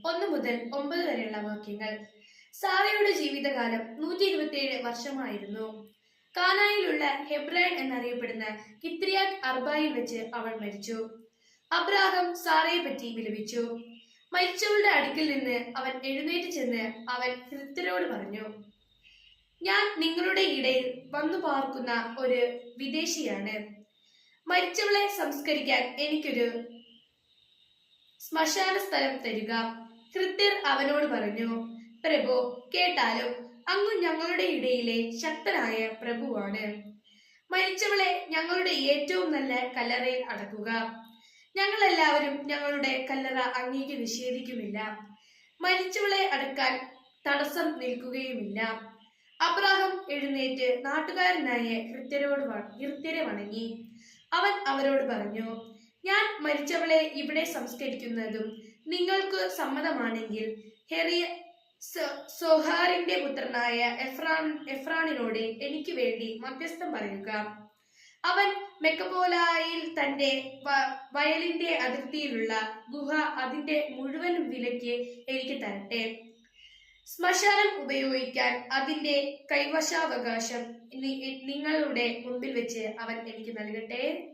1 മുതൽ 9 വരെയുള്ള വാക്യങ്ങൾ. സാറയുടെ ജീവിതകാലം 127 വർഷമായിരുന്നു. കാനായിലുള്ള ഹെബ്രോൻ എന്നറിയപ്പെടുന്ന കിത്രിയാത്ത് അർബായിൽ വെച്ച് അവൾ മരിച്ചു. അബ്രാഹാം സാറയെ പറ്റി വിലപിച്ചു. മരിച്ചവളുടെ അടുക്കിൽ നിന്ന് അവൻ എഴുന്നേറ്റ് ചെന്ന് അവൻ ഹിത്യരോട് പറഞ്ഞു, ഞാൻ നിങ്ങളുടെ ഇടയിൽ വന്നു പാർക്കുന്ന ഒരു വിദേശിയാണ്. മരിച്ചവളെ സംസ്കരിക്കാൻ എനിക്കൊരു ശ്മശാന സ്ഥലം തരിക. ഹിത്യർ അവനോട് പറഞ്ഞു, പ്രഭു, കേട്ടാലും അങ്ങ് ഞങ്ങളുടെ ഇടയിലെ ശക്തനായ പ്രഭുവാണ്. മരിച്ചവളെ ഞങ്ങളുടെ ഏറ്റവും നല്ല കല്ലറയിൽ അടക്കുക. ഞങ്ങളെല്ലാവരും ഞങ്ങളുടെ കല്ലറ അങ്ങേക്ക് നിഷേധിക്കുമില്ല. മരിച്ചവളെ അടക്കാൻ തടസ്സം നിൽക്കുകയുമില്ല. അബ്രാഹാം എഴുന്നേറ്റ് നാട്ടുകാരനായ ഹിത്യരെ വണങ്ങി. അവൻ അവരോട് പറഞ്ഞു, ഞാൻ മരിച്ചവളെ ഇവിടെ സംസ്കരിക്കുന്നതും നിങ്ങൾക്ക് സമ്മതമാണെങ്കിൽ സോഹാറിന്റെ പുത്രനായ എഫ്രാണിനോട് എനിക്ക് വേണ്ടി മധ്യസ്ഥം പറയുക. അവൻ മെക്കപോലായിൽ തന്റെ വയലിന്റെ അതിർത്തിയിലുള്ള ഗുഹ അതിന്റെ മുഴുവൻ വിലയ്ക്ക് എനിക്ക് തരട്ടെ. ശ്മശാനം ഉപയോഗിക്കാൻ അതിന്റെ കൈവശാവകാശം നിങ്ങളുടെ മുമ്പിൽ വെച്ച് അവൻ എനിക്ക് നൽകട്ടെ.